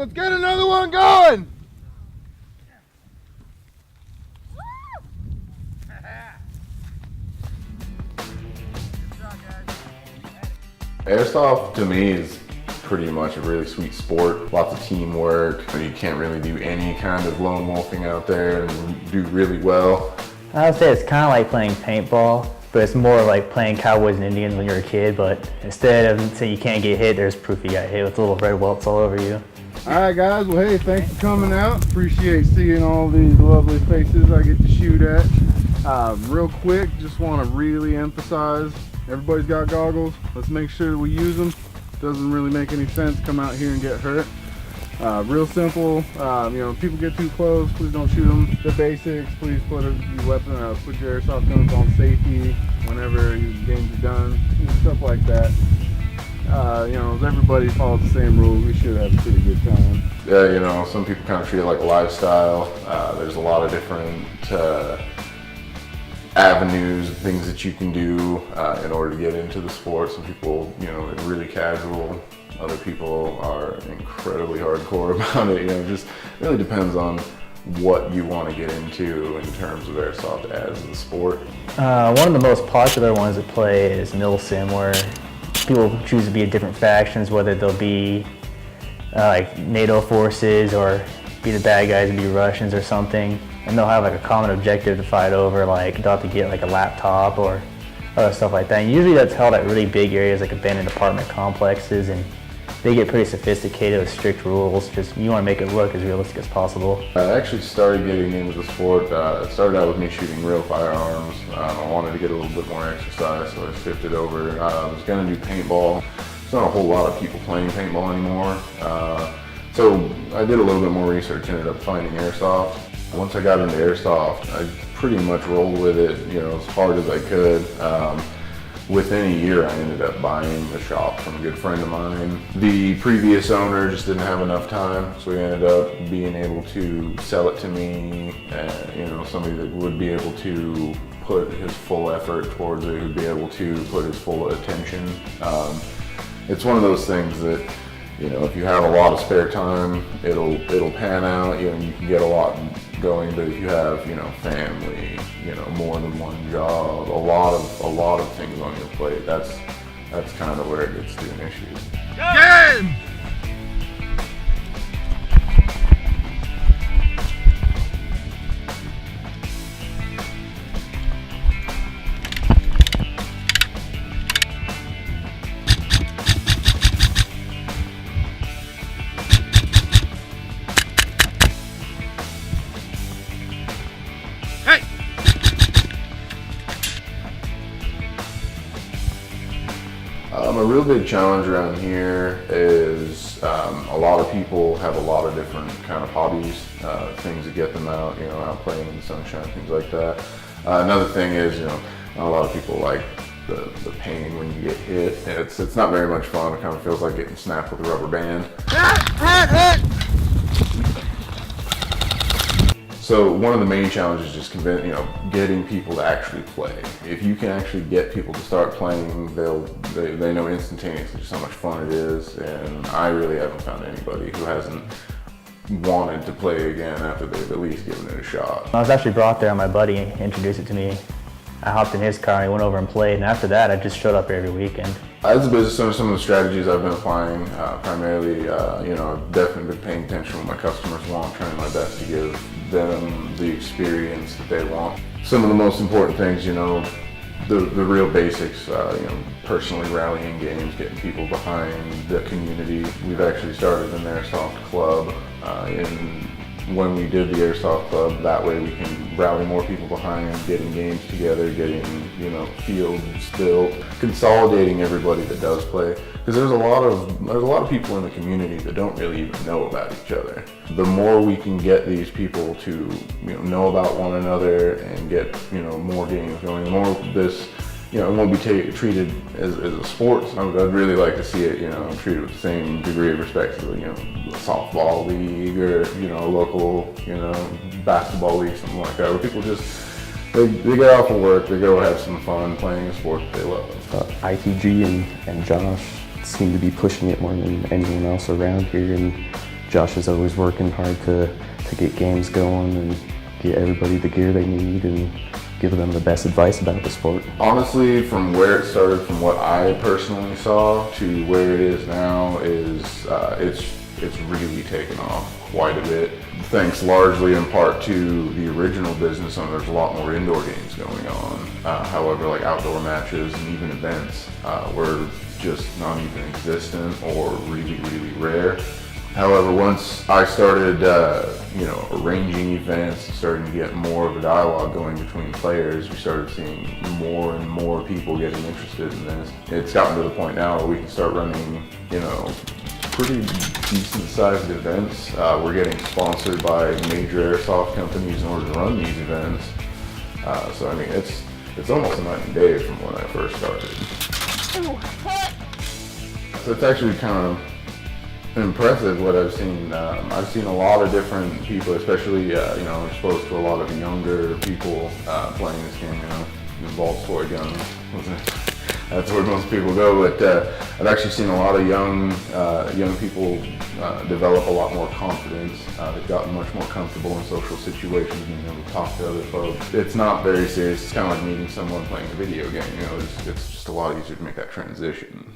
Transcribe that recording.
let's get another one going. Airsoft to me is pretty much a really sweet sport. Lots of teamwork. You can't really do any kind of lone wolfing out there and do really well. I would say it's kind of like playing paintball, but it's more like playing Cowboys and Indians when you're a kid, but instead of saying you can't get hit, there's proof you got hit with little red welts all over you. All right, guys. Well, hey, thanks for coming out. Appreciate seeing all these lovely faces I get to shoot at. Real quick, just want to really emphasize, everybody's got goggles. Let's make sure we use them. Doesn't really make any sense to come out here and get hurt. Real simple. People get too close, please don't shoot them. The basics, please put your weapon, put your airsoft guns on safety whenever your games are done, stuff like that. If everybody follows the same rules, we should have a pretty good time. Yeah, some people kind of treat it like a lifestyle. There's a lot of different avenues, things that you can do in order to get into the sport. Some people, are really casual. Other people are incredibly hardcore about it. It just really depends on what you want to get into in terms of airsoft as a sport. One of the most popular ones to play is Milsim, where people choose to be in different factions, whether they'll be like NATO forces or be the bad guys and be Russians or something. And they'll have like a common objective to fight over, like they'll have to get like a laptop or other stuff like that. And usually that's held at really big areas like abandoned apartment complexes, and they get pretty sophisticated with strict rules. Just you want to make it look as realistic as possible. I actually started getting into the sport. It started out with me shooting real firearms. I wanted to get a little bit more exercise, so I shifted over. I was going to do paintball. There's not a whole lot of people playing paintball anymore. So I did a little bit more research, ended up finding airsoft. Once I got into airsoft, I pretty much rolled with it, as hard as I could. Within a year, I ended up buying the shop from a good friend of mine. The previous owner just didn't have enough time, so he ended up being able to sell it to me, somebody that would be able to put his full effort towards it, would be able to put his full attention. It's one of those things that, if you have a lot of spare time, it'll pan out, you can get a lot going, but if you have, family, more than one job, a lot of things on your plate, that's kind of where it gets to an issue. Game! A real big challenge around here is a lot of people have a lot of different kind of hobbies, things that get them out, out playing in the sunshine, things like that. Another thing is, not a lot of people like the pain when you get hit. It's not very much fun. It kind of feels like getting snapped with a rubber band. So one of the main challenges is just getting people to actually play. If you can actually get people to start playing, they know instantaneously just how much fun it is. And I really haven't found anybody who hasn't wanted to play again after they've at least given it a shot. I was actually brought there, my buddy introduced it to me. I hopped in his car and he went over and played, and after that I just showed up every weekend. As a business owner, some of the strategies I've been applying, primarily, I've definitely been paying attention to what my customers want, trying my best to give them the experience that they want. Some of the most important things, the real basics, personally rallying games, getting people behind the community. We've actually started an airsoft club, when we did the Airsoft Club, that way we can rally more people behind, getting games together, getting, fields built, consolidating everybody that does play. Because there's a lot of people in the community that don't really even know about each other. The more we can get these people to, know about one another and get, more games going, the more this, it won't be treated as a sport. I'd really like to see it, treated with the same degree of respect to, a softball league or, a local, basketball league, something like that, where people just, they get off of work, they go have some fun playing a sport that they love. ITG and Josh seem to be pushing it more than anyone else around here, and Josh is always working hard to get games going and get everybody the gear they need and give them the best advice about the sport. Honestly, from where it started, from what I personally saw to where it is now, is it's really taken off quite a bit. Thanks largely in part to the original business owner. There's a lot more indoor games going on. However, like outdoor matches and even events were just non-existent or really, really rare. However, once I started, arranging events and starting to get more of a dialogue going between players, we started seeing more and more people getting interested in this. It's gotten to the point now where we can start running, pretty decent sized events. We're getting sponsored by major airsoft companies in order to run these events. So I mean, it's almost a night and day from when I first started. So it's actually kind of impressive what I've seen. I've seen a lot of different people, especially I'm exposed to a lot of younger people playing this game. Involves toy guns. That's where most people go. But I've actually seen a lot of young people develop a lot more confidence. They've gotten much more comfortable in social situations, being able to talk to other folks. It's not very serious. It's kind of like meeting someone playing a video game. It's just a lot easier to make that transition.